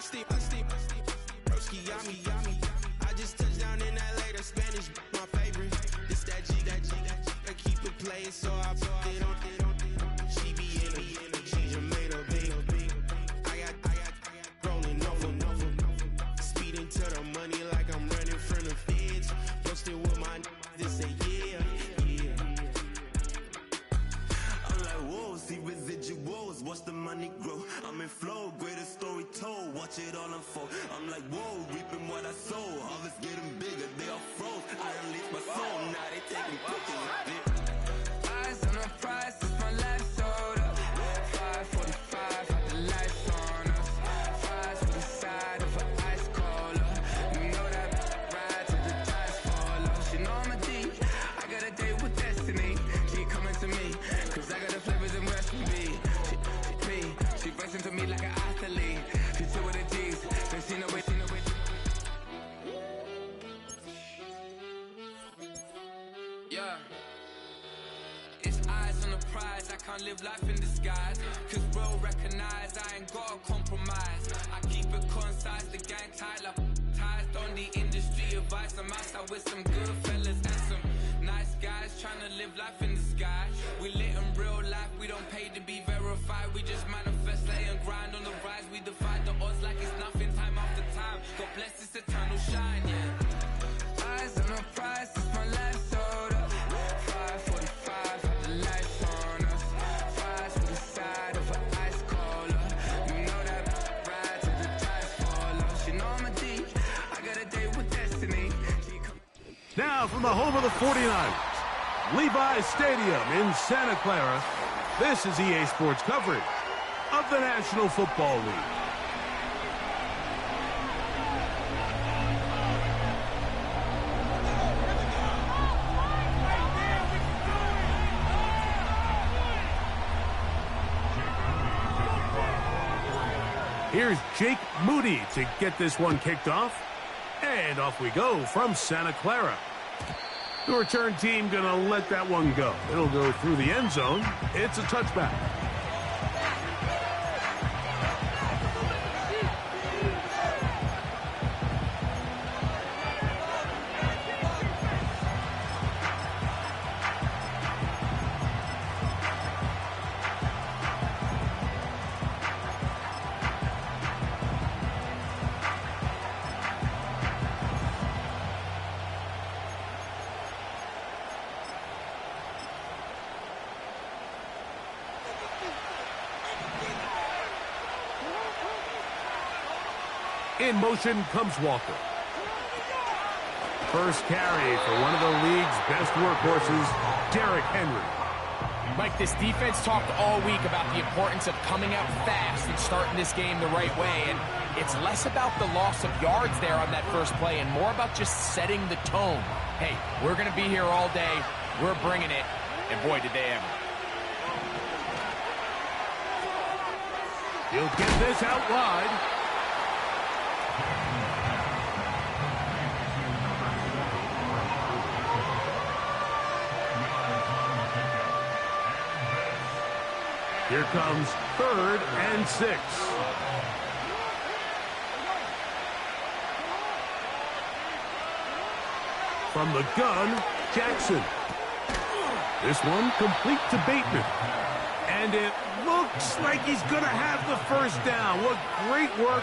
Broski, yummy. I just touched down in LA, the Spanish, my favorite. This that G. I keep it playing, so I put it on. She be in it, she just made a big. I got rolling over. Speeding to the money like I'm running from the feds. Posted with my this say yeah. I'm like, whoa, see residuals, watch the money grow. I'm in flow, greatest story told, watch it all unfold. I'm like, whoa, reaping what I sow. Harvest getting bigger, they all froze. I unleashed my soul, now they taking pictures. Eyes on the prize, it's my life sold up. 5:45, got the lights on us. Fries to the side of an ice cola. You know that ride till the tires fall off. She know I'm a D, I got a date with destiny. She coming to me, cause I got the flavors and recipe. She racing to me like an athlete. She chill with the G's, then she know it. Yeah. It's eyes on the prize, I can't live life in disguise. Cause bro recognize I ain't gotta compromise. I keep it concise, the gang tied up. Ties on the industry advice. I'm outside with some good fellas and some nice guys trying to live life in the sky. We lit in real life, we don't pay to be verified. We just manifest, lay and grind on the rise. We defy the odds like it's nothing, time after time. God bless this eternal shine, yeah. Eyes on the prize, it's my life sold up. 5:45, got the lights on us. Fries to the side of an ice cola. You know that ride till the tires fall off. She know I'm a D, I got a date with destiny. Now from the home of the 49ers, Levi's Stadium in Santa Clara, this is EA Sports coverage of the National Football League. Here's Jake Moody to get this one kicked off. And off we go from Santa Clara. The return team gonna let that one go. It'll go through the end zone. It's a touchback. In motion comes Walker. First carry for one of the league's best workhorses, Derrick Henry. Mike, this defense talked all week about the importance of coming out fast and starting this game the right way, and it's less about the loss of yards there on that first play and more about just setting the tone. Hey, we're going to be here all day, we're bringing it, and boy, did they ever. He'll get this out wide. Here comes 3rd and 6. From the gun, Jackson. This one complete to Bateman. And it looks like he's going to have the first down. What great work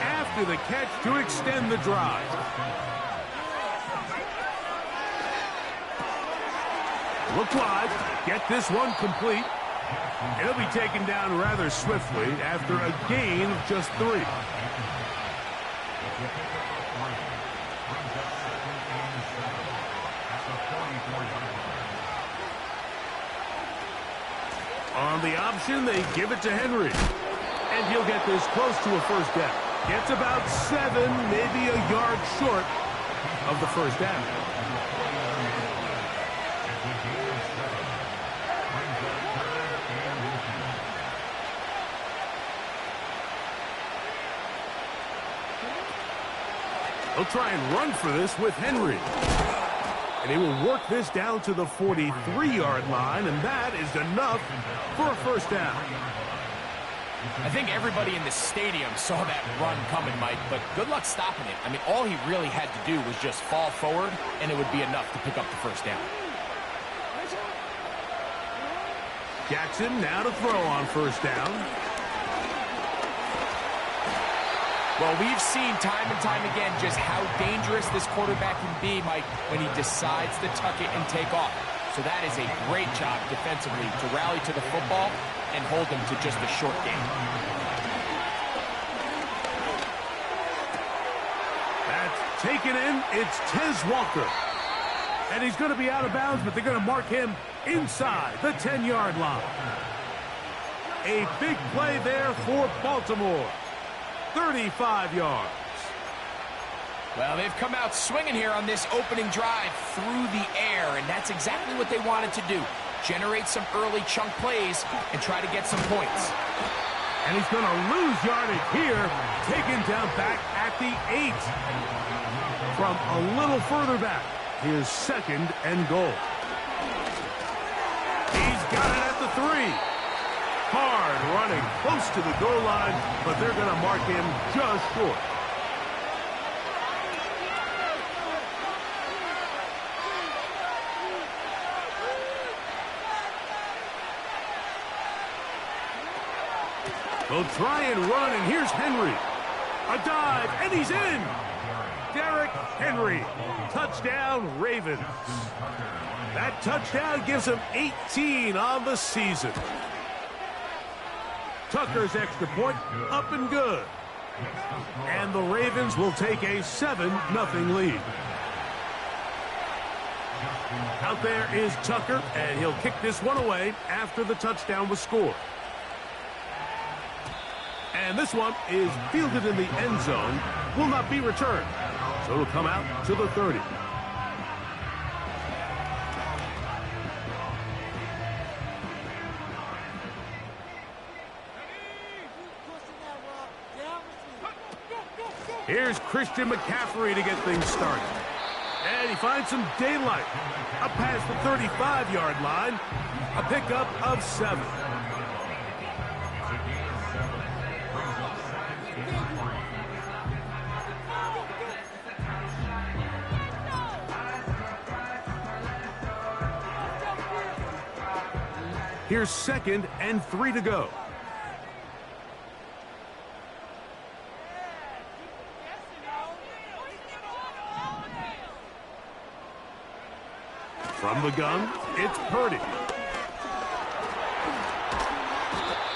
after the catch to extend the drive. Look live. Get this one complete. It'll be taken down rather swiftly after a gain of just 3. On the option, they give it to Henry. And he'll get this close to a first down. It's about 7, maybe a yard short of the first down. They'll try and run for this with Henry. And he will work this down to the 43-yard line, and that is enough for a first down. I think everybody in the stadium saw that run coming, Mike, but good luck stopping it. I mean, all he really had to do was just fall forward, and it would be enough to pick up the first down. Jackson now to throw on first down. Well, we've seen time and time again just how dangerous this quarterback can be, Mike, when he decides to tuck it and take off. So that is a great job defensively to rally to the football and hold them to just a short game. That's taken in. It's Tez Walker. And he's going to be out of bounds, but they're going to mark him inside the 10-yard line. A big play there for Baltimore. 35 yards. Well, they've come out swinging here on this opening drive through the air, and that's exactly what they wanted to do. Generate some early chunk plays and try to get some points. And he's going to lose yardage here, taken down back at the 8. From a little further back, here's 2nd and goal. He's got it at the 3. Hard running close to the goal line, but they're going to mark him just short. They'll try and run, and here's Henry. A dive, and he's in. Derrick Henry. Touchdown, Ravens. That touchdown gives him 18 on the season. Tucker's extra point up and good. And the Ravens will take a 7-0 lead. Out there is Tucker, and he'll kick this one away after the touchdown was scored. And this one is fielded in the end zone, will not be returned. So it'll come out to the 30. Here's Christian McCaffrey to get things started. And he finds some daylight. Up past the 35-yard line. A pickup of 7. Here's 2nd and 3 to go. From the gun, it's Purdy.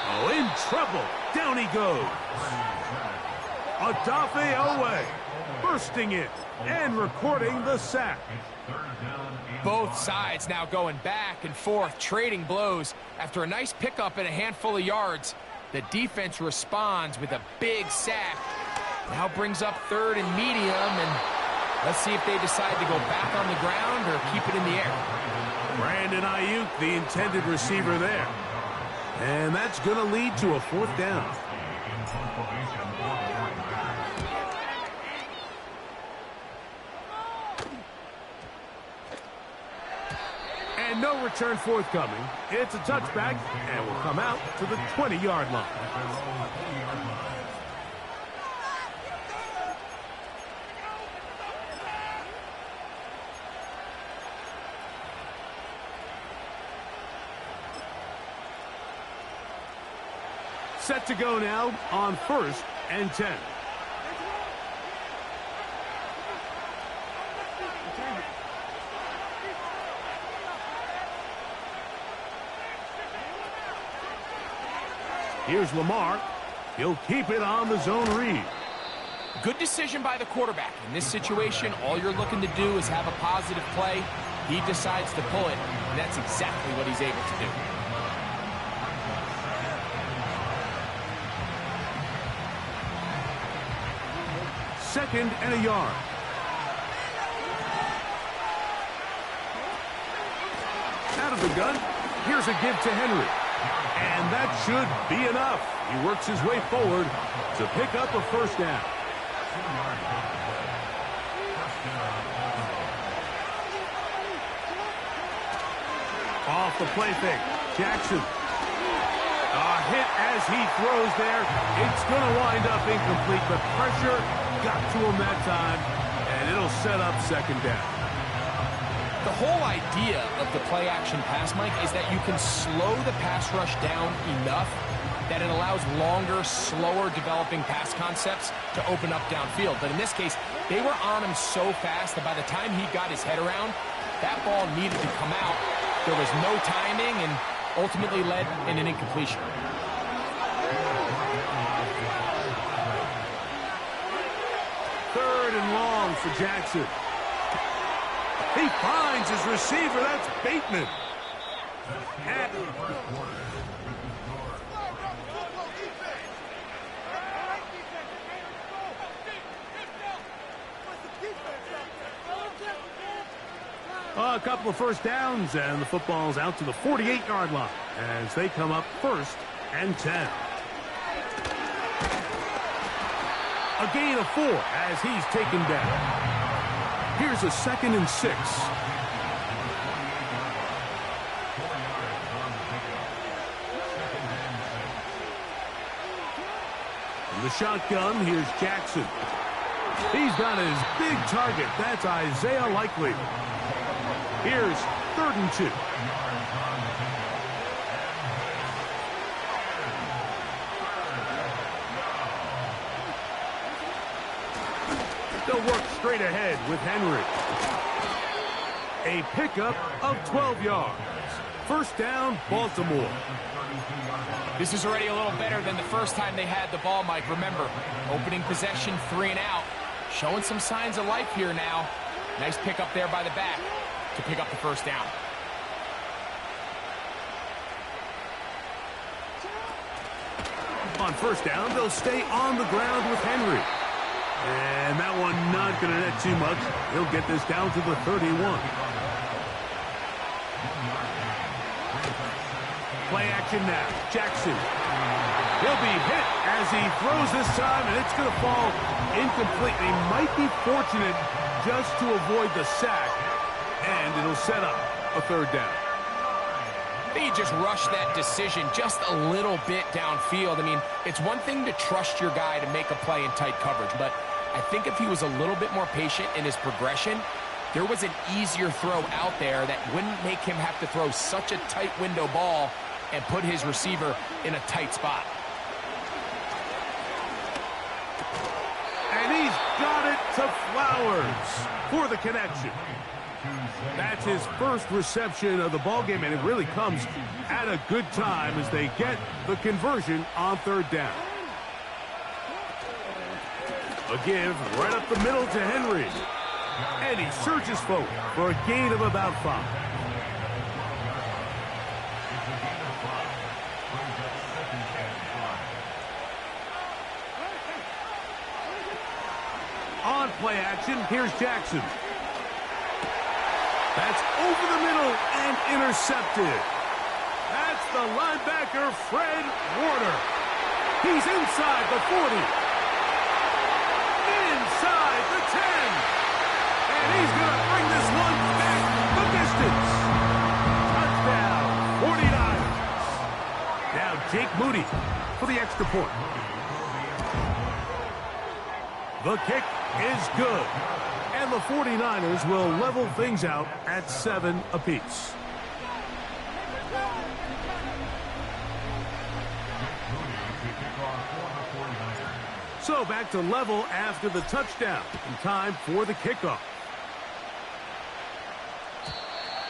Oh, in trouble. Down he goes. Odafe Owe bursting it and recording the sack. Both sides now going back and forth, trading blows. After a nice pickup and a handful of yards, the defense responds with a big sack. Now brings up 3rd and medium, and let's see if they decide to go back on the ground or keep it in the air. Brandon Ayuk, the intended receiver there. And that's going to lead to a 4th down. And no return forthcoming. It's a touchback, and will come out to the 20-yard line. Set to go now on 1st and 10. Here's Lamar. He'll keep it on the zone read. Good decision by the quarterback. In this situation, all you're looking to do is have a positive play. He decides to pull it, and that's exactly what he's able to do. Second and a yard. Out of the gun, here's a give to Henry. And that should be enough. He works his way forward to pick up a 1st down. Off the play fake. Jackson. A hit it as he throws there. It's going to wind up incomplete, but pressure got to him that time, and it'll set up second down. The whole idea of the play-action pass, Mike, is that you can slow the pass rush down enough that it allows longer, slower developing pass concepts to open up downfield. But in this case, they were on him so fast that by the time he got his head around, that ball needed to come out. There was no timing and ultimately led in an incompletion. Third and long for Jackson. He finds his receiver. That's Bateman. A couple of first downs, and the football's out to the 48-yard line as they come up 1st and 10. A gain of 4 as he's taken down. Here's a 2nd and 6. In the shotgun, here's Jackson. He's got his big target. That's Isaiah Likely. Here's 3rd and 2. They'll work straight ahead with Henry. A pickup of 12 yards. First down, Baltimore. This is already a little better than the first time they had the ball, Mike. Remember, opening possession, 3 and out. Showing some signs of life here now. Nice pickup there by the back to pick up the first down. On first down, they'll stay on the ground with Henry. And that one not going to net too much. He'll get this down to the 31. Play action now. Jackson. He'll be hit as he throws this time, and it's going to fall incomplete. He might be fortunate just to avoid the sack, and it'll set up a 3rd down. He just rushed that decision just a little bit downfield. I mean, it's one thing to trust your guy to make a play in tight coverage, but I think if he was a little bit more patient in his progression, there was an easier throw out there that wouldn't make him have to throw such a tight window ball and put his receiver in a tight spot. And he's got it to Flowers for the connection. That's his first reception of the ballgame, and it really comes at a good time as they get the conversion on 3rd down. A give right up the middle to Henry. And he surges forward for a gain of about 5. On play action, here's Jackson. That's over the middle and intercepted. That's the linebacker, Fred Warner. He's inside the 40. Inside the 10. And he's going to bring this one back the distance. Touchdown, 49ers. Now Jake Moody for the extra point. The kick is good. And the 49ers will level things out at 7 apiece. So back to level after the touchdown. And time for the kickoff.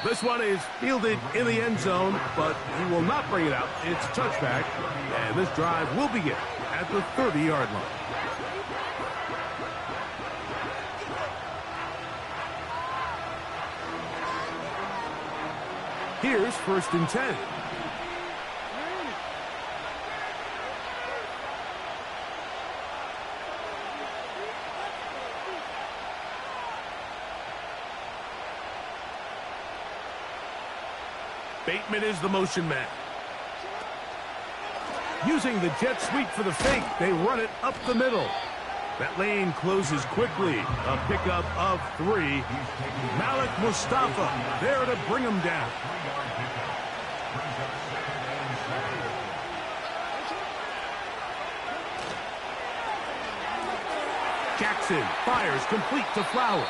This one is fielded in the end zone, but he will not bring it out. It's touchback, and this drive will begin at the 30-yard line. Here's 1st and 10. Bateman is the motion man. Using the jet sweep for the fake, they run it up the middle. That lane closes quickly. A pickup of 3. Malik Mustafa there to bring him down. Jackson fires complete to Flowers.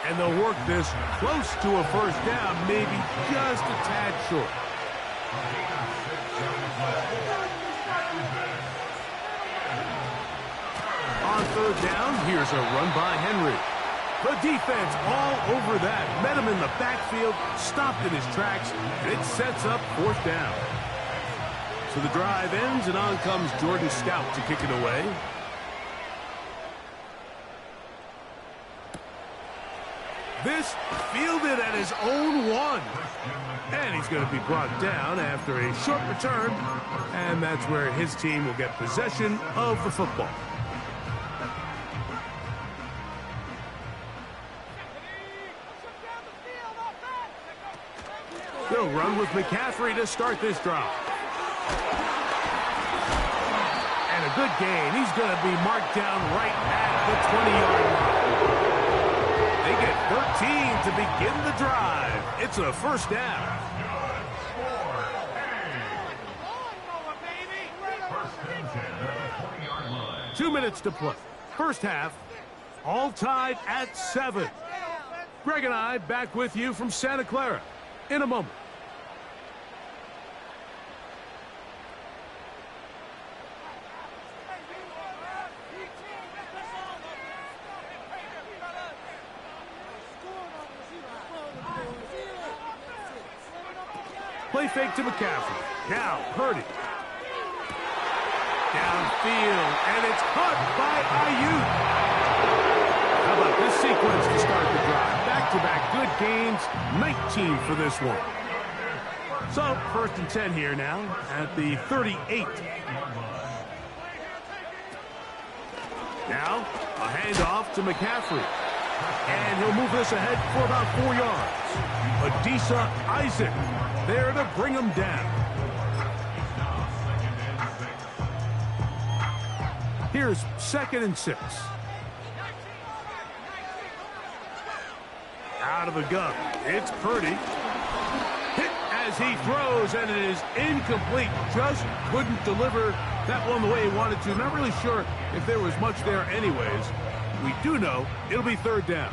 And they'll work this close to a first down, maybe just a tad short. On third down, here's a run by Henry. The defense all over that. Met him in the backfield, stopped in his tracks, and it sets up fourth down. So the drive ends, and on comes Jordan Stout to kick it away. This fielded at his own one. And he's going to be brought down after a short return. And that's where his team will get possession of the football. They'll run with McCaffrey to start this drive. And a good gain. He's going to be marked down right at the 20-yard line. They get 13 to begin the drive. It's a first down. 2 minutes to play. First half, all tied at 7. Greg and I back with you from Santa Clara in a moment. Play fake to McCaffrey. Now, Purdy. Downfield, and it's caught by Ayuk. How about this sequence to start the drive? Back-to-back good gains, 19 for this one. So, first and 10 here now at the 38. Now, a handoff to McCaffrey. And he'll move this ahead for about 4 yards. Adisa Isaac there to bring him down. Here's 2nd and 6. Out of the gun. It's Purdy. Hit as he throws, and it is incomplete. Just couldn't deliver that one the way he wanted to. Not really sure if there was much there anyways. We do know it'll be 3rd down.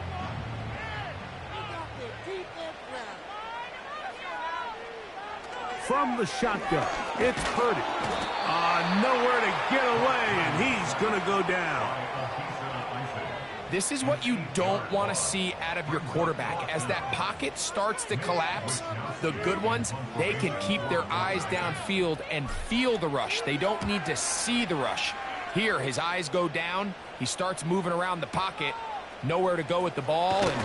From the shotgun, it's Purdy. Nowhere to get away, and he's going to go down. This is what you don't want to see out of your quarterback. As that pocket starts to collapse, the good ones, they can keep their eyes downfield and feel the rush. They don't need to see the rush. Here, his eyes go down. He starts moving around the pocket. Nowhere to go with the ball, and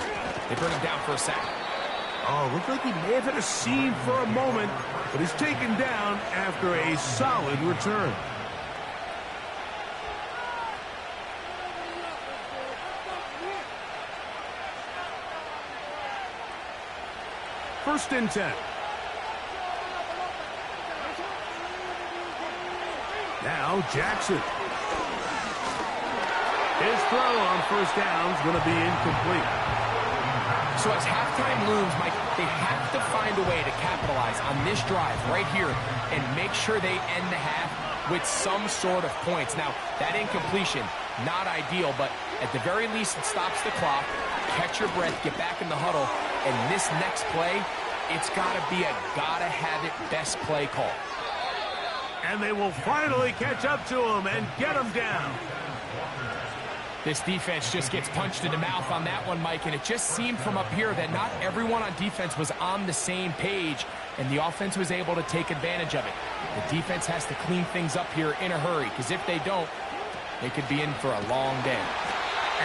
they bring him down for a sack. Oh, looked like he may have hit a seam for a moment, but he's taken down after a solid return. First and 10. Now Jackson. His throw on first down is going to be incomplete. So as halftime looms, Mike, they have to find a way to capitalize on this drive right here and make sure they end the half with some sort of points. Now, that incompletion, not ideal, but at the very least it stops the clock. Catch your breath, get back in the huddle, and this next play, it's got to be a gotta-have-it best play call. And they will finally catch up to him and get him down. This defense just gets punched in the mouth on that one, Mike, and it just seemed from up here that not everyone on defense was on the same page, and the offense was able to take advantage of it. The defense has to clean things up here in a hurry, because if they don't, they could be in for a long day.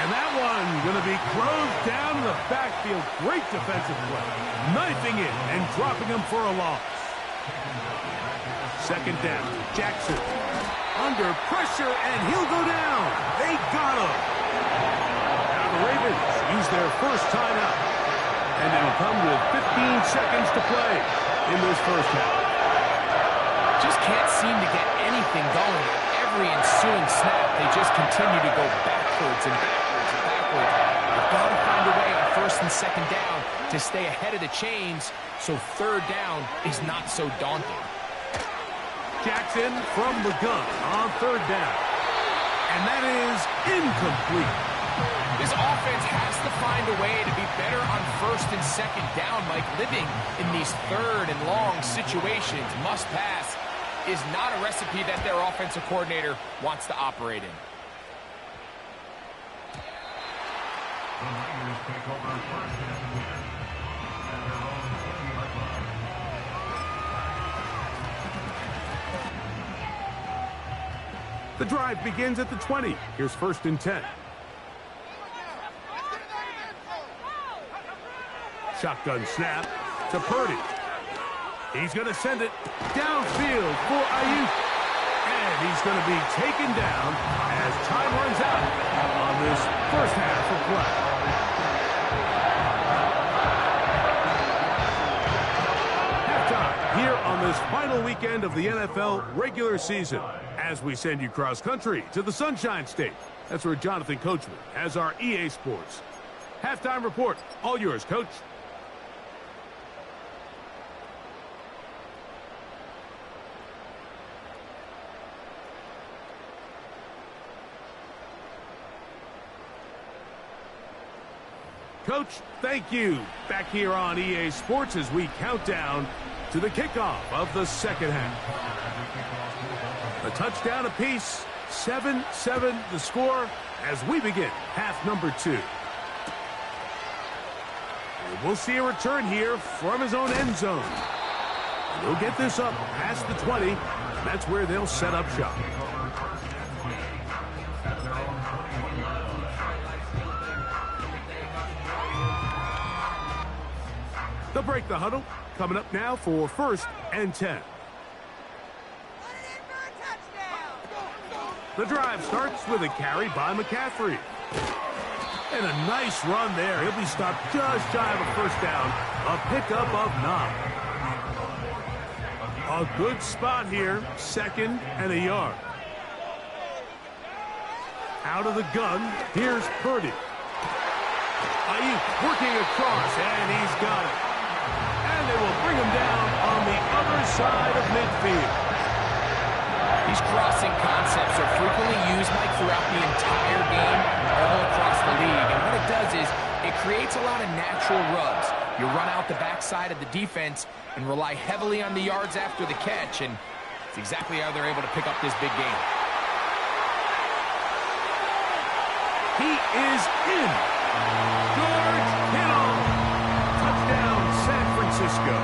And that one going to be closed down in the backfield. Great defensive play. Knifing it and dropping him for a loss. 2nd down. Jackson under pressure, and he'll go down. They got him. Now the Ravens use their first timeout. And they'll come with 15 seconds to play in this first half. Just can't seem to get anything going. Every ensuing snap, they just continue to go backwards and backwards and backwards. They've got to find a way on 1st and 2nd down to stay ahead of the chains, so 3rd down is not so daunting. Jackson from the gun on 3rd down. And that is incomplete. This offense has to find a way to be better on first and second down, Mike. Living in these third and long situations, must pass, is not a recipe that their offensive coordinator wants to operate in. The drive begins at the 20. Here's 1st and 10. Shotgun snap to Purdy. He's going to send it downfield for Ayuk. And he's going to be taken down as time runs out on this first half of play. Halftime here on this final weekend of the NFL regular season, as we send you cross-country to the Sunshine State. That's where Jonathan Coachman has our EA Sports halftime report. All yours, Coach. Coach, thank you. Back here on EA Sports as we count down to the kickoff of the second half. A touchdown apiece, 7-7 the score as we begin half number 2. And we'll see a return here from his own end zone. And he'll get this up past the 20, and that's where they'll set up shop. They'll break the huddle. Coming up now for 1st and 10. The drive starts with a carry by McCaffrey. And a nice run there. He'll be stopped just shy of a first down. A pickup of 9. A good spot here. 2nd and a yard. Out of the gun, here's Purdy. Ayuk working across, and he's got it. And they will bring him down on the other side of midfield. These crossing concepts are frequently used, Mike, throughout the entire game, all across the league. And what it does is it creates a lot of natural rubs. You run out the backside of the defense and rely heavily on the yards after the catch, and it's exactly how they're able to pick up this big game. He is in. George Kittle. Touchdown, San Francisco.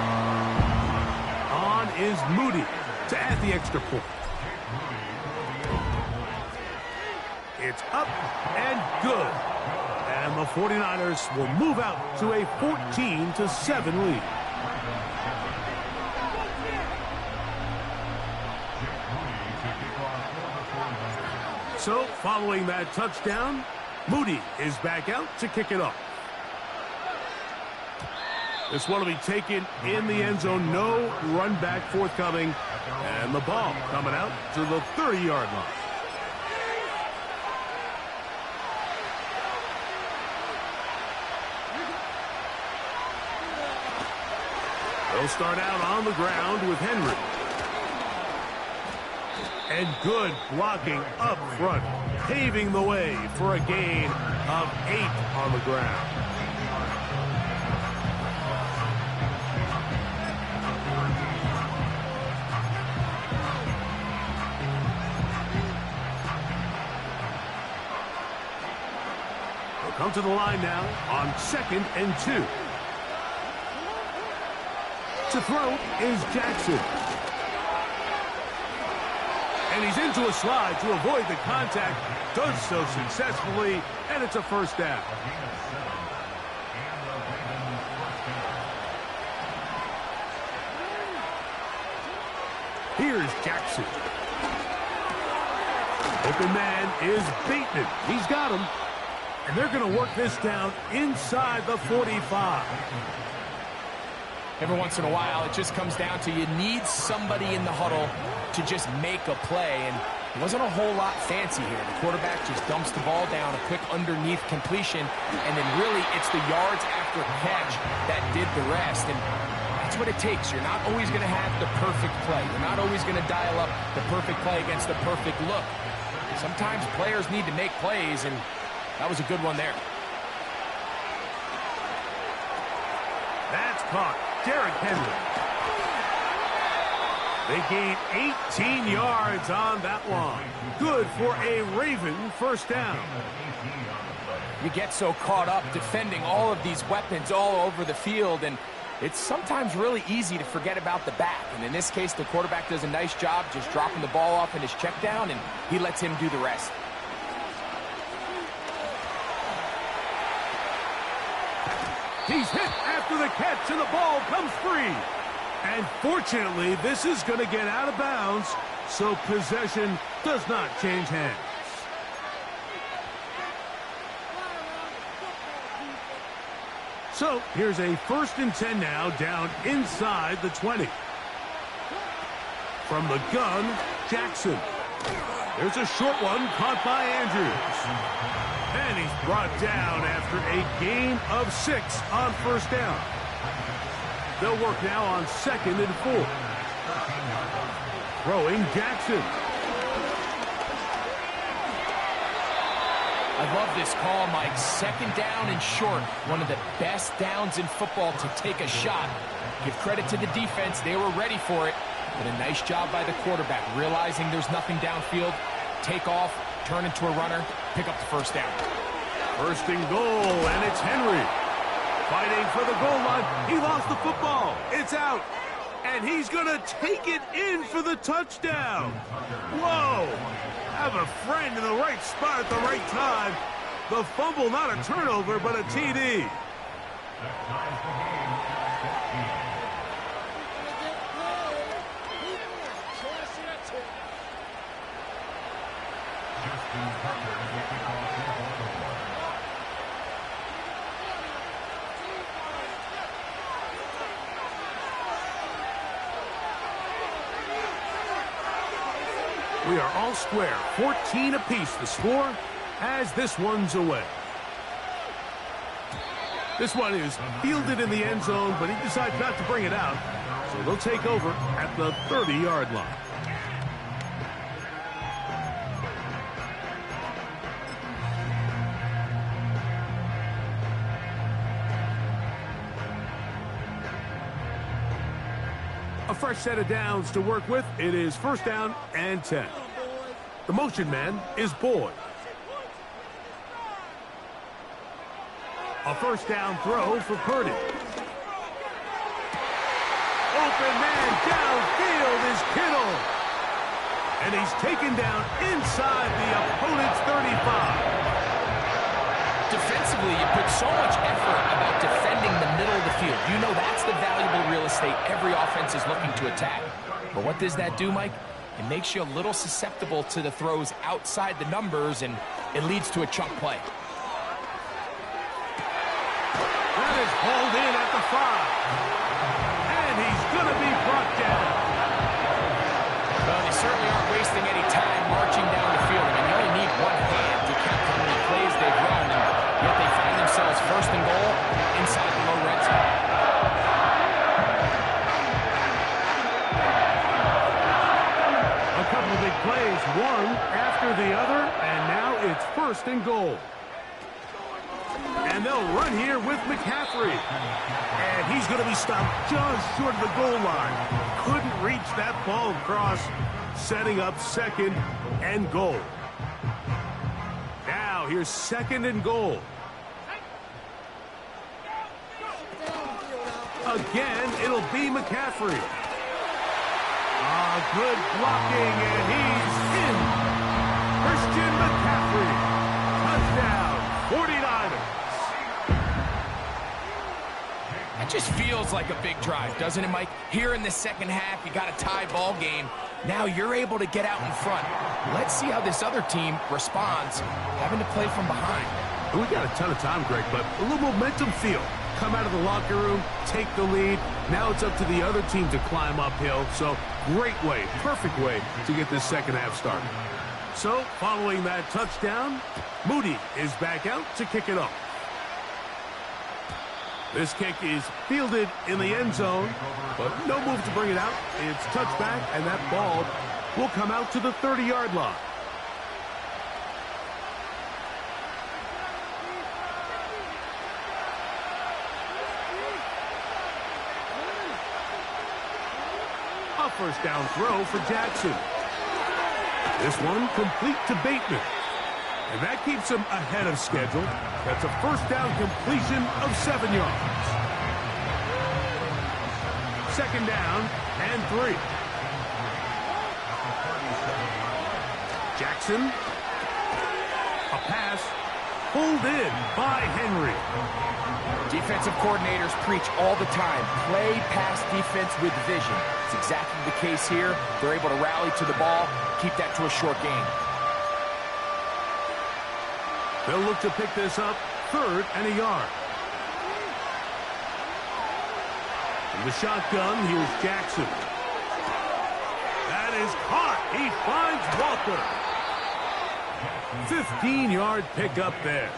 On is Moody to add the extra point. It's up and good. And the 49ers will move out to a 14-7 lead. So, following that touchdown, Moody is back out to kick it off. This one will be taken in the end zone. No run back forthcoming. And the ball coming out to the 30-yard line. They'll start out on the ground with Henry. And good blocking up front, paving the way for a gain of 8 on the ground. They'll come to the line now on 2nd and 2. To throw is Jackson. And he's into a slide to avoid the contact. Does so successfully, and it's a first down. Here's Jackson. Open man is Bateman. He's got him. And they're going to work this down inside the 45. Every once in a while, it just comes down to you need somebody in the huddle to just make a play, and it wasn't a whole lot fancy here. The quarterback just dumps the ball down, a quick underneath completion, and then really it's the yards after catch that did the rest, and that's what it takes. You're not always going to have the perfect play. You're not always going to dial up the perfect play against the perfect look, Sometimes players need to make plays, and that was a good one there. That's caught. Derrick Henry. They gain 18 yards on that one. Good for a Raven first down. You get so caught up defending all of these weapons all over the field, and it's sometimes really easy to forget about the back. And in this case, the quarterback does a nice job just dropping the ball off in his check down, and he lets him do the rest. He's hit after the catch, and the ball comes free. And fortunately, this is going to get out of bounds, so possession does not change hands. So here's a 1st and 10 now, down inside the 20. From the gun, Jackson. There's a short one caught by Andrews. And he's brought down after a gain of 6 on 1st down. They'll work now on 2nd and 4. Throwing Jackson. I love this call, Mike. 2nd down and short. One of the best downs in football to take a shot. Give credit to the defense. They were ready for it. But a nice job by the quarterback, realizing there's nothing downfield. Take off, turn into a runner, pick up the 1st down. 1st and goal, and it's Henry. Fighting for the goal line. He lost the football. It's out. And he's going to take it in for the touchdown. Whoa. Have a friend in the right spot at the right time. The fumble, not a turnover, but a TD. We are all square, 14 apiece the score as this one's away. This one is fielded in the end zone, but he decides not to bring it out, so they'll take over at the 30-yard line. A fresh set of downs to work with. It is 1st down and 10. The motion man is Boyd. A 1st down throw for Purdy. Open man downfield is Kittle. And he's taken down inside the opponent's 35. Defensively, you put so much effort about defending the middle of the field. You know that's the valuable real estate every offense is looking to attack. But what does that do, Mike? It makes you a little susceptible to the throws outside the numbers, and it leads to a chunk play. That is hauled in at the 5. And he's going to be brought down. Well, they certainly aren't wasting any time marching down the field. I mean, you only need one hand to count how many plays they've run, and yet they find themselves 1st and goal inside the low red zone. A couple of big plays, one after the other, and now it's 1st and goal. And they'll run here with McCaffrey. And he's going to be stopped just short of the goal line. Couldn't reach that ball across, setting up 2nd and goal. Now here's 2nd and goal. Again, it'll be McCaffrey. Good blocking, and he's in. Christian McCaffrey. Touchdown, 49ers. It just feels like a big drive, doesn't it, Mike? Here in the 2nd half, you got a tie ball game. Now you're able to get out in front. Let's see how this other team responds, having to play from behind. We got a ton of time, Greg, but a little momentum feel. Come out of the locker room, take the lead. Now it's up to the other team to climb uphill. So great way, perfect way to get this 2nd half started. So following that touchdown, Moody is back out to kick it off. This kick is fielded in the end zone, but no move to bring it out. It's touchback, and that ball will come out to the 30-yard line. first down throw for Jackson. This one complete to Bateman. And that keeps him ahead of schedule. That's a first down completion of 7 yards. Second down and 3. Jackson. A pass pulled in by Henry. Defensive coordinators preach all the time, play pass defense with vision. It's exactly the case here. They're able to rally to the ball, keep that to a short gain. They'll look to pick this up, 3rd and a yard. In the shotgun, here's Jackson. That is caught. He finds Walker. 15-yard pickup there.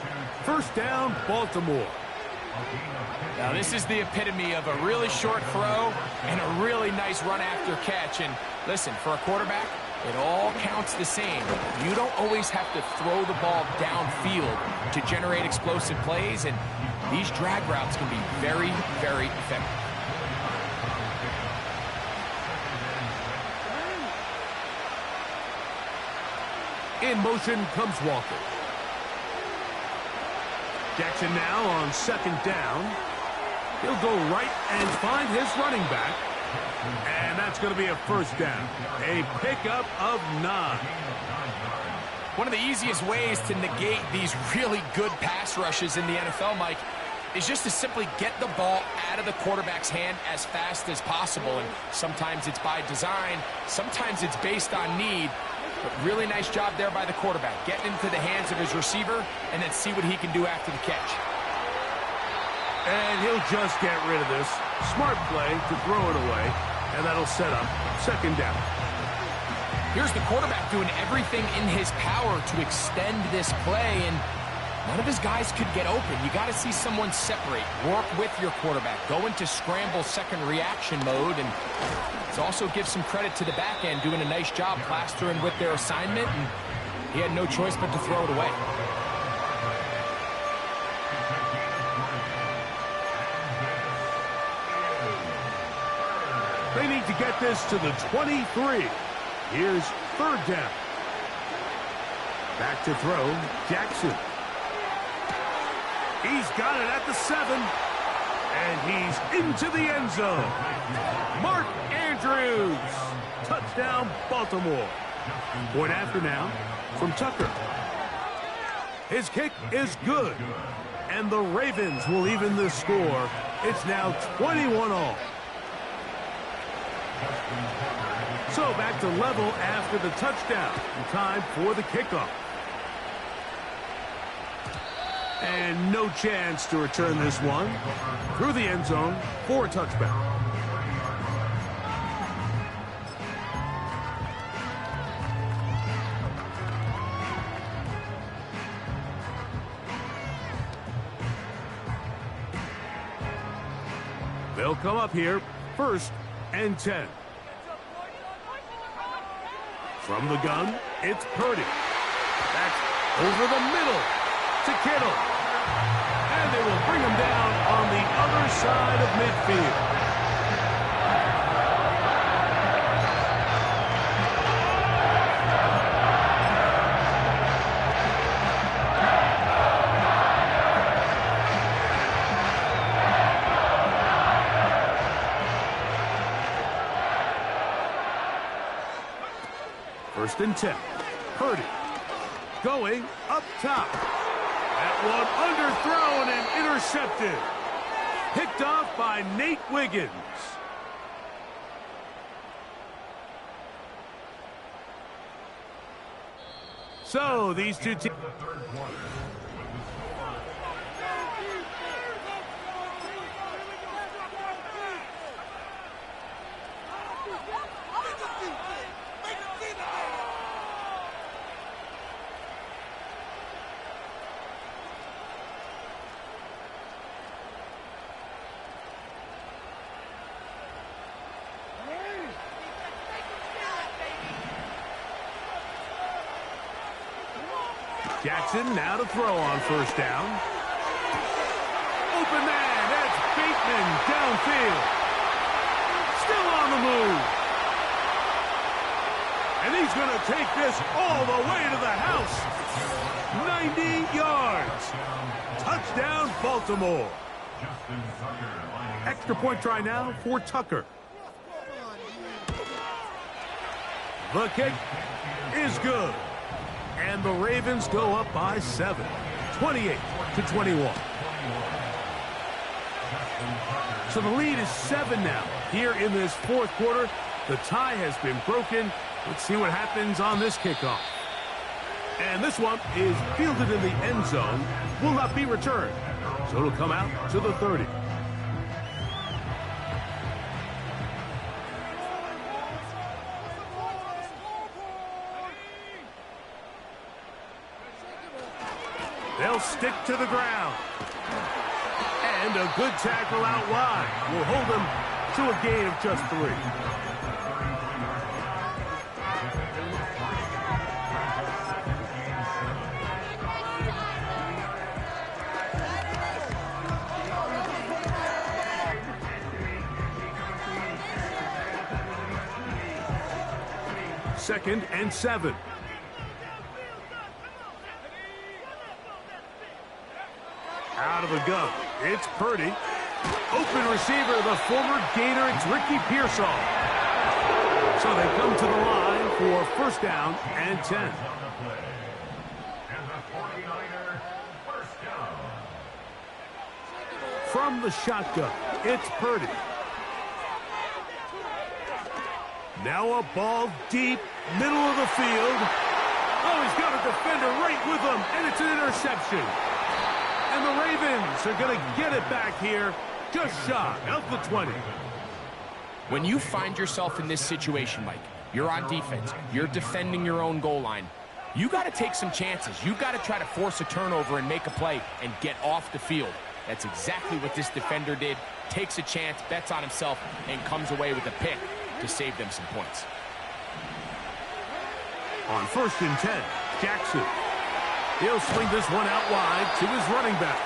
First down, Baltimore. Now, this is the epitome of a really short throw and a really nice run after catch. And listen, for a quarterback, it all counts the same. You don't always have to throw the ball downfield to generate explosive plays, and these drag routes can be very, very effective. In motion comes Walker. Jackson now on 2nd down. He'll go right and find his running back. And that's going to be a first down. A pickup of 9. One of the easiest ways to negate these really good pass rushes in the NFL, Mike, is just to simply get the ball out of the quarterback's hand as fast as possible. And sometimes it's by design, sometimes it's based on need. But really nice job there by the quarterback, getting into the hands of his receiver and then see what he can do after the catch. And he'll just get rid of this. Smart play to throw it away, and that'll set up 2nd down. Here's the quarterback doing everything in his power to extend this play, and none of his guys could get open. You got to see someone separate, work with your quarterback, go into scramble second reaction mode, and it also gives some credit to the back end doing a nice job plastering with their assignment, and he had no choice but to throw it away. They need to get this to the 23. Here's 3rd down. Back to throw, Jackson. He's got it at the 7. And he's into the end zone. Mark Andrews. Touchdown, Baltimore. Point after now from Tucker. His kick is good. And the Ravens will even the score. It's now 21-all. So back to level after the touchdown. Time for the kickoff. And no chance to return this one. Through the end zone for a touchback. They'll come up here, 1st and 10. From the gun, it's Purdy. That's over the middle to Kittle. And they will bring him down on the other side of midfield. First and 10. Purdy going up top. That one underthrown and intercepted. Picked off by Nate Wiggins. So these two teams. Jackson now to throw on first down. Open man, that's Bateman downfield. Still on the move. And he's going to take this all the way to the house. 90 yards. Touchdown, Baltimore. Extra point try now for Tucker. The kick is good. And the Ravens go up by 7, 28-21. So the lead is 7 now. Here in this fourth quarter, the tie has been broken. Let's see what happens on this kickoff. And this one is fielded in the end zone. Will not be returned. So it'll come out to the 30. They'll stick to the ground. And a good tackle out wide will hold them to a gain of just 3. Second and 7. Out of the gun. It's Purdy. Open receiver, the former Gator. It's Ricky Pearsall. So they come to the line for first down and 10. From the shotgun, it's Purdy. Now a ball deep, middle of the field. Oh, he's got a defender right with him, and it's an interception. And the Ravens are going to get it back here, just shy of the 20. When you find yourself in this situation, Mike, you're on defense, you're defending your own goal line, you got to take some chances. You got to try to force a turnover and make a play and get off the field. That's exactly what this defender did. Takes a chance, bets on himself, and comes away with a pick to save them some points. On first and 10, Jackson. He'll swing this one out wide to his running back.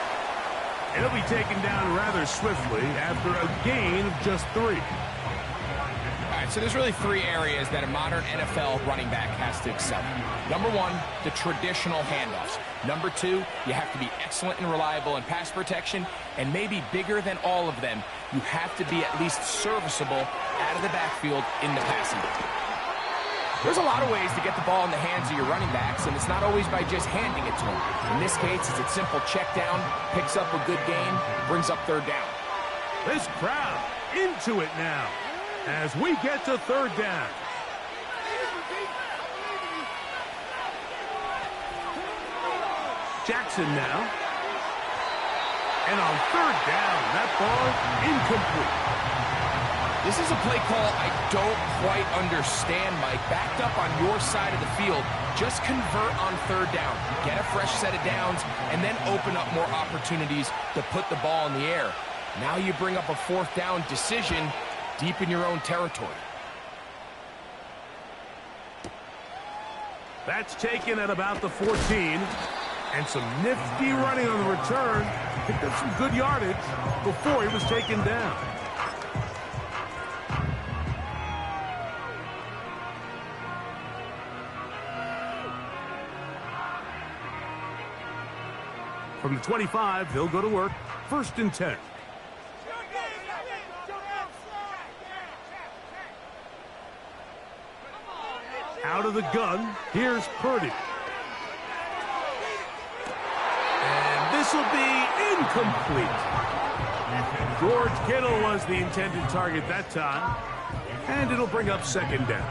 And he'll be taken down rather swiftly after a gain of just 3. All right, so there's really 3 areas that a modern NFL running back has to excel in. Number 1, the traditional handoffs. Number 2, you have to be excellent and reliable in pass protection. And maybe bigger than all of them, you have to be at least serviceable out of the backfield in the passing game. There's a lot of ways to get the ball in the hands of your running backs, and it's not always by just handing it to them. In this case, it's a simple check down, picks up a good gain, brings up third down. This crowd into it now as we get to third down. Jackson now. And on third down, that ball incomplete. This is a play call I don't quite understand, Mike. Backed up on your side of the field, just convert on third down. Get a fresh set of downs, and then open up more opportunities to put the ball in the air. Now you bring up a fourth down decision deep in your own territory. That's taken at about the 14. And some nifty running on the return. Picked up some good yardage before he was taken down. From the 25, they'll go to work. First and 10. Out of the gun, here's Purdy. And this will be incomplete. George Kittle was the intended target that time. And it'll bring up second down.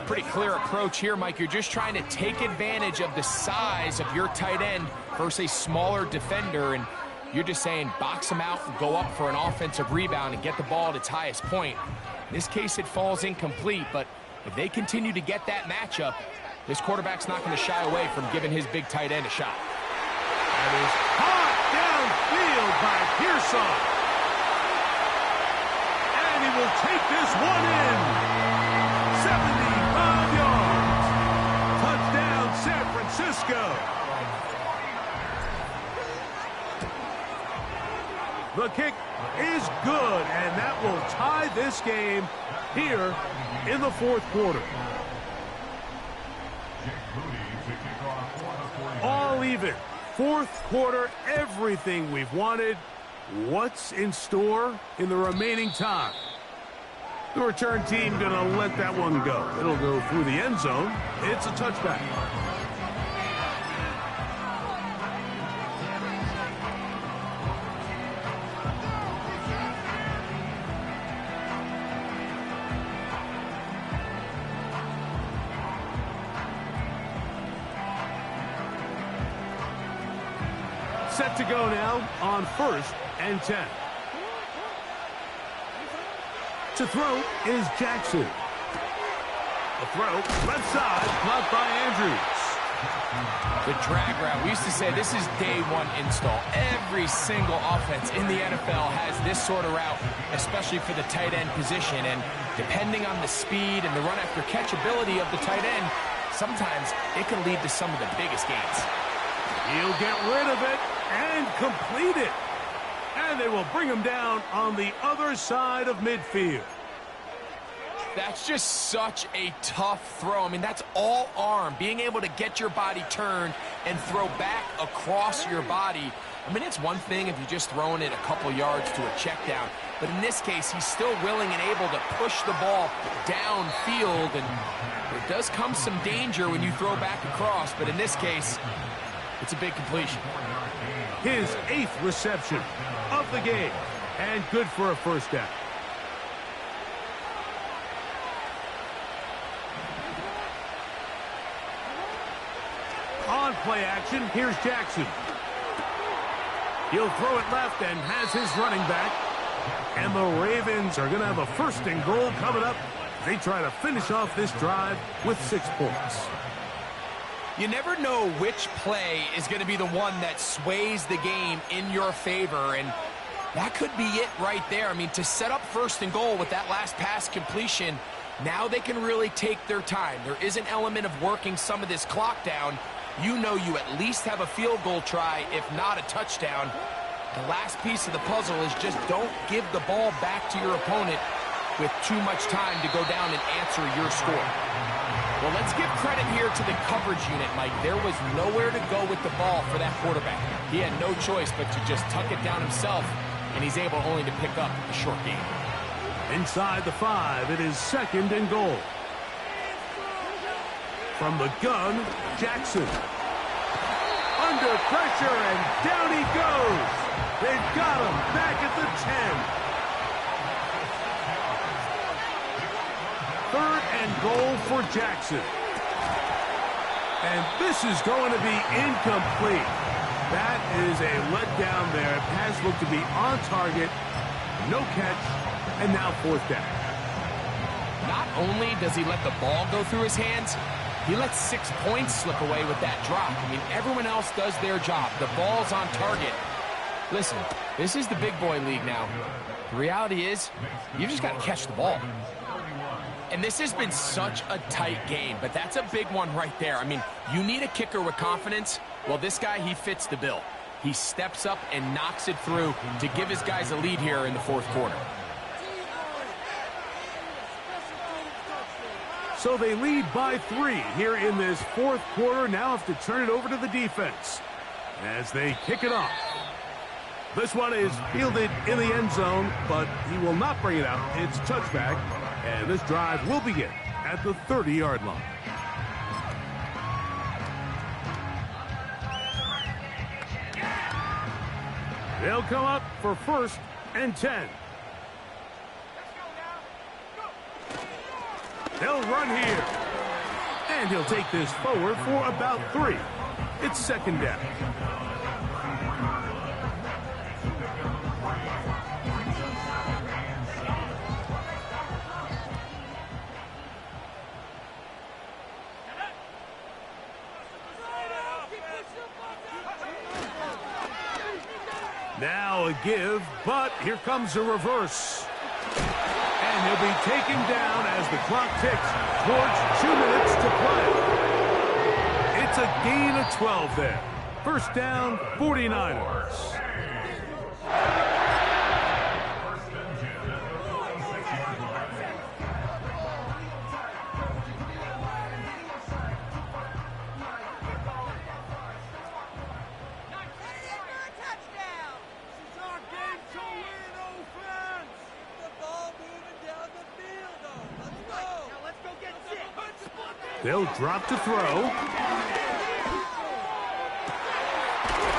Pretty clear approach here, Mike. You're just trying to take advantage of the size of your tight end versus a smaller defender, and you're just saying box him out and go up for an offensive rebound and get the ball at its highest point. In this case, it falls incomplete, but if they continue to get that matchup, this quarterback's not going to shy away from giving his big tight end a shot. That is hot downfield by Pearsall. And he will take this one in. 75 yards. Touchdown, San Francisco. The kick is good, and that will tie this game here in the fourth quarter. All even. Fourth quarter, everything we've wanted. What's in store in the remaining time? The return team going to let that one go. It'll go through the end zone. It's a touchback. Set to go now on 1st and 10. To throw is Jackson. A throw, left side, blocked by Andrews. The drag route. We used to say this is day one install. Every single offense in the NFL has this sort of route, especially for the tight end position. And depending on the speed and the run after catch ability of the tight end, sometimes it can lead to some of the biggest gains. He'll get rid of it and complete it. And they will bring him down on the other side of midfield. That's just such a tough throw. I mean, that's all arm. Being able to get your body turned and throw back across your body. I mean, it's one thing if you're just throwing it a couple yards to a check down. But in this case, he's still willing and able to push the ball downfield. And there does come some danger when you throw back across. But in this case, it's a big completion. His 8th reception of the game. And good for a first down. On play action, here's Jackson. He'll throw it left and has his running back. And the Ravens are going to have a 1st and goal coming up. They try to finish off this drive with 6 points. You never know which play is going to be the one that sways the game in your favor, and that could be it right there. I mean, to set up 1st and goal with that last pass completion, now they can really take their time. There is an element of working some of this clock down. You know you at least have a field goal try, if not a touchdown. The last piece of the puzzle is just don't give the ball back to your opponent with too much time to go down and answer your score. Well, let's give credit here to the coverage unit, Mike. There was nowhere to go with the ball for that quarterback. He had no choice but to just tuck it down himself, and he's able only to pick up a short gain. Inside the 5, it is 2nd and goal. From the gun, Jackson. Under pressure, and down he goes. They've got him back at the 10. 3rd and goal for Jackson. And this is going to be incomplete. That is a letdown there. Pass looked to be on target. No catch. And now 4th down. Not only does he let the ball go through his hands, he lets 6 points slip away with that drop. I mean, everyone else does their job. The ball's on target. Listen, this is the big boy league now. The reality is, you just got to catch the ball. And this has been such a tight game, but that's a big one right there. I mean, you need a kicker with confidence. Well, this guy, he fits the bill. He steps up and knocks it through to give his guys a lead here in the 4th quarter. So they lead by 3 here in this 4th quarter. Now have to turn it over to the defense as they kick it off. This one is fielded in the end zone, but he will not bring it out. It's touchback, and this drive will begin at the 30-yard line. They'll come up for 1st and 10. They'll run here. And he'll take this forward for about 3. It's 2nd down. Now a give, but here comes a reverse. And he'll be taken down as the clock ticks towards 2 minutes to play. It's a gain of 12 there. 1st down, 49ers. They'll drop to throw.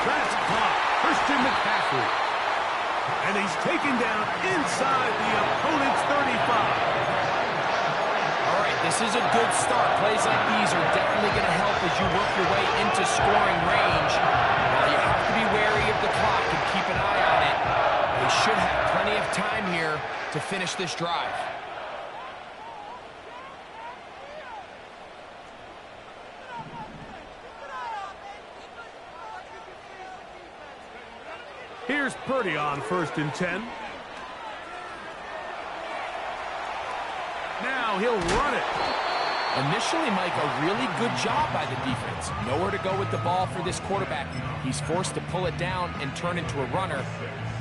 That's caught. Christian McCaffrey. And he's taken down inside the opponent's 35. All right, this is a good start. Plays like these are definitely going to help as you work your way into scoring range. Now you have to be wary of the clock and keep an eye on it. They should have plenty of time here to finish this drive. Here's Purdy on 1st and 10. Now he'll run it. Initially, Mike, a really good job by the defense. Nowhere to go with the ball for this quarterback. He's forced to pull it down and turn into a runner.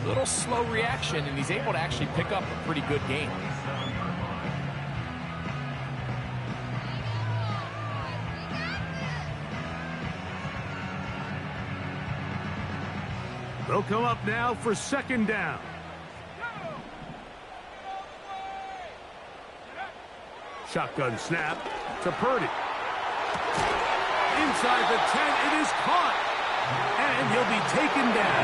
Little slow reaction, and he's able to actually pick up a pretty good game. They'll come up now for 2nd down. Shotgun snap to Purdy. Inside the 10, it is caught. And he'll be taken down.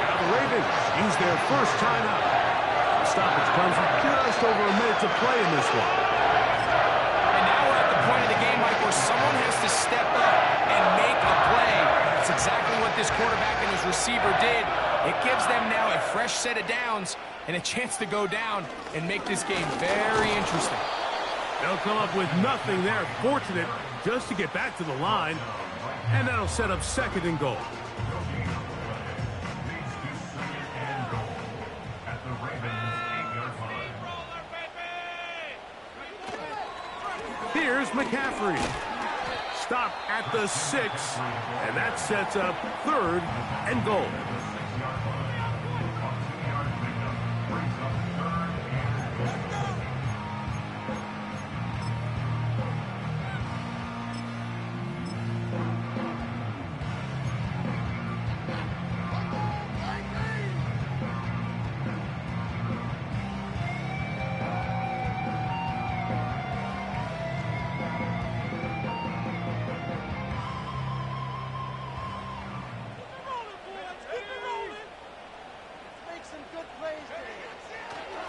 Now the Ravens use their first timeout. The stoppage comes with just over a minute to play in this one. And now we're at the point of the game, Mike, where someone has to step up and make a play. That's exactly what this quarterback and his receiver did. It gives them now a fresh set of downs and a chance to go down and make this game very interesting. They'll come up with nothing there. Fortunate just to get back to the line. And that'll set up 2nd and goal. Here's McCaffrey. Stop at the 6, and that sets up 3rd and goal.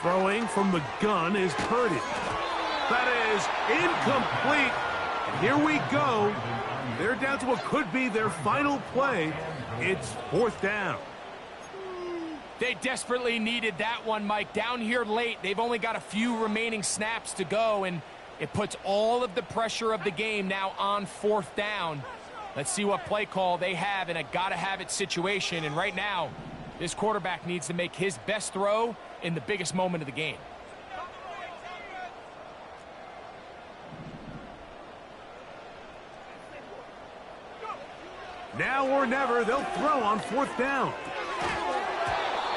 Throwing from the gun is Purdy. That is incomplete. And here we go. They're down to what could be their final play. It's 4th down. They desperately needed that one, Mike. Down here late, they've only got a few remaining snaps to go, and it puts all of the pressure of the game now on 4th down. Let's see what play call they have in a gotta-have-it situation. And right now, this quarterback needs to make his best throw in the biggest moment of the game. Now or never, they'll throw on 4th down.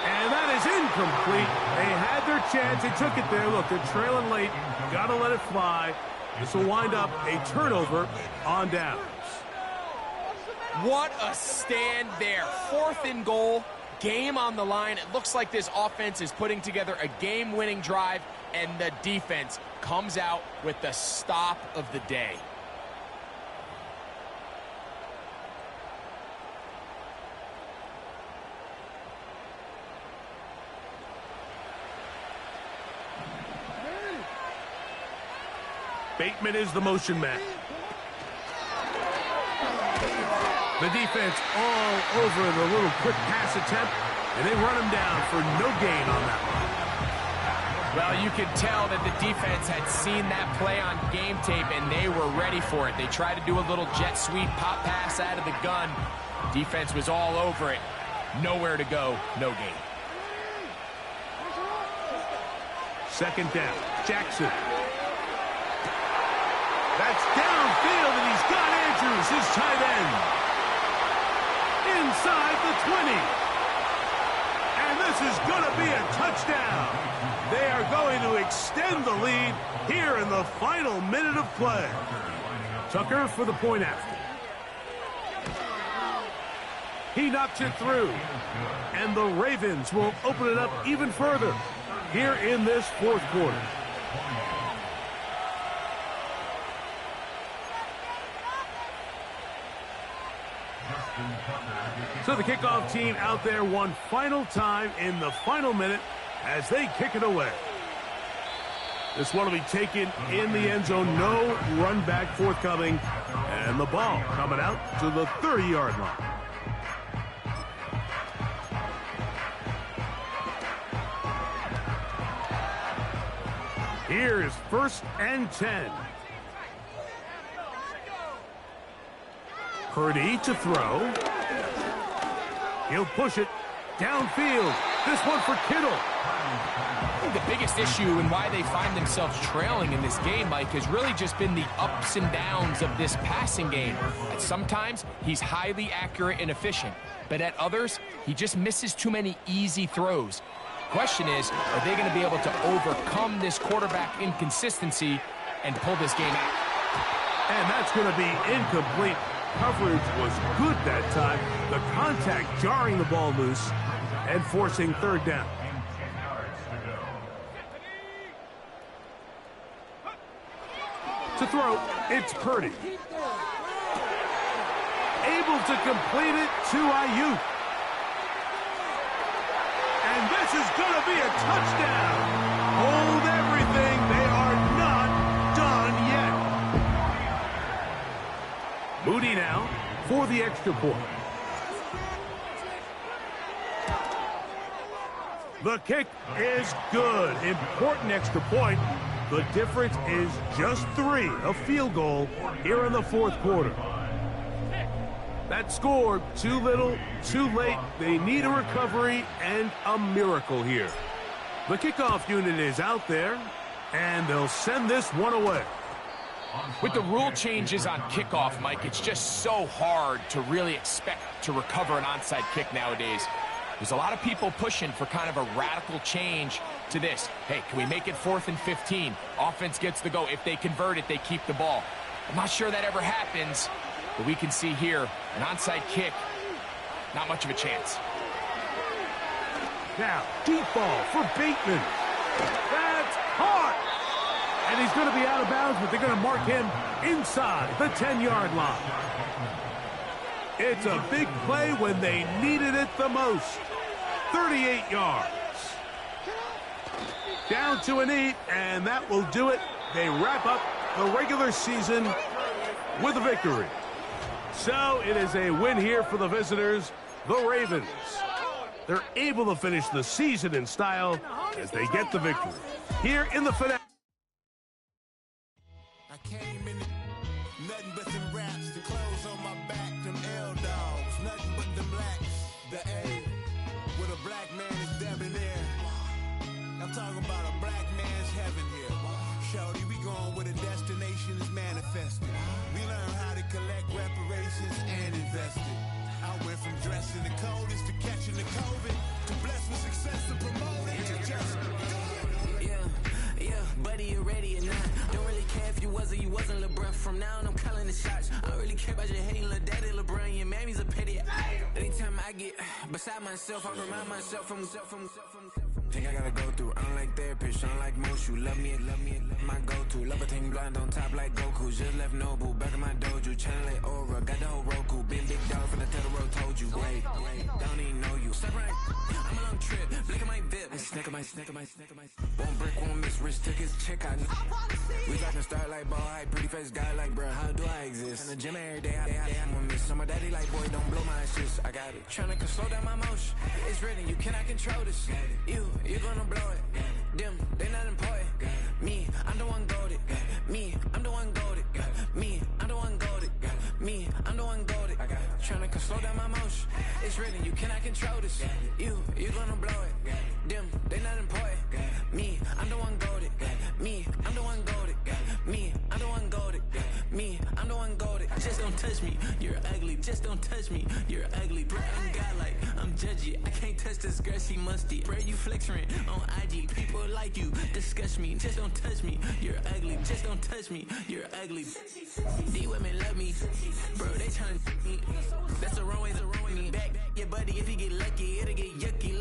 And that is incomplete. They had their chance. They took it there. Look, they're trailing late. Got to let it fly. This will wind up a turnover on downs. What a stand there. 4th and goal. Game on the line. It looks like this offense is putting together a game-winning drive, and the defense comes out with the stop of the day. Bateman is the motion man. The defense all over the little quick pass attempt, and they run him down for no gain on that one. Well, you could tell that the defense had seen that play on game tape, and they were ready for it. They tried to do a little jet sweep pop pass out of the gun. Defense was all over it. Nowhere to go, no gain. 2nd down, Jackson. That's downfield, and he's got Andrews, his tight end. Inside the 20. And this is going to be a touchdown. They are going to extend the lead here in the final minute of play. Tucker for the point after. He knocks it through. And the Ravens will open it up even further here in this 4th quarter. So the kickoff team out there one final time in the final minute as they kick it away. This one will be taken in the end zone. No run back forthcoming. And the ball coming out to the 30-yard line. Here is 1st and 10. Purdy to throw. He'll push it downfield. This one for Kittle. I think the biggest issue and why they find themselves trailing in this game, Mike, has really just been the ups and downs of this passing game. At sometimes, he's highly accurate and efficient, but at others, he just misses too many easy throws. The question is, are they going to be able to overcome this quarterback inconsistency and pull this game out? And that's going to be incomplete. Coverage was good that time. The contact jarring the ball loose and forcing 3rd down. To throw, it's Purdy. Able to complete it to Ayuk. And this is going to be a touchdown. Hold everything. They are not done yet. Moody now for the extra point. The kick is good. Important extra point. The difference is just 3, a field goal here in the 4th quarter. That score, too little, too late. They need a recovery and a miracle here. The kickoff unit is out there, and they'll send this one away. With the rule changes on kickoff, Mike, it's just so hard to really expect to recover an onside kick nowadays. There's a lot of people pushing for kind of a radical change to this. Hey, can we make it 4th and 15? Offense gets the go. If they convert it, they keep the ball. I'm not sure that ever happens, but we can see here an onside kick, not much of a chance. Now, deep ball for Bateman. That's caught. And he's going to be out of bounds, but they're going to mark him inside the 10-yard line. It's a big play when they needed it the most. 38 yards. Down to an 8, and that will do it. They wrap up the regular season with a victory. So it is a win here for the visitors, the Ravens. They're able to finish the season in style as they get the victory. Here in the finale. I came in nothing but them raps, the clothes on my back, them L-dogs, nothing but them blacks, the A, with a black man is debonair. I'm talking about a black man's heaven here. Shorty, we going where the destination is manifested. We learn how to collect reparations and invest it. I went from dressing the coldest to catching the COVID, to blessed with success and promoting to just Yeah, buddy, you ready or not? Don't really care if you was or you wasn't LeBron. From now on, I'm calling the shots. I don't really care about your hating little daddy LeBron. Your mammy's a petty. Anytime I get beside myself, I remind myself from. Think I gotta go through. I don't like therapist, I don't like most. You love me, my go-to. Love a thing blind on top like Goku. Just left Noble, back in my dojo. Channel like Aura, got the whole Roku. Big dog from the Tether Road, told you. Wait, don't even know you. Step right, I'm a long trip. Look at my VIP. Snack of my. One brick, one miss. Rich took his check, I we got to start like ball hype. Pretty face guy like, bruh, how do I exist? In the gym every day, I'm gonna miss. So my daddy like, boy, don't blow my shit. I got it. Tryna slow down my motion. It's written, you cannot control this. You gonna blow it. Them, they not important. Me, I'm the one goaded. Me, I'm the one goaded. Me, I'm the one goaded. Me, I'm the one goaded. Tryna slow down my motion. It's written, you cannot control this. You gonna blow it. Them, they not important. Me, I'm the one goaded. Me, I'm the one goaded. Me, I'm the one goaded. Me, I'm the one goaded. Just don't touch me, you're ugly. Just don't touch me, you're ugly. Bro, I'm godlike, I'm judgy. I can't touch this girl, she musty. Bro, you flexing on IG. People like you disgust me. Just don't touch me, you're ugly. Just don't touch me, you're ugly. These women love me, bro. They tryna me. That's the wrong way to me. Back your buddy if he get lucky, it'll get yucky.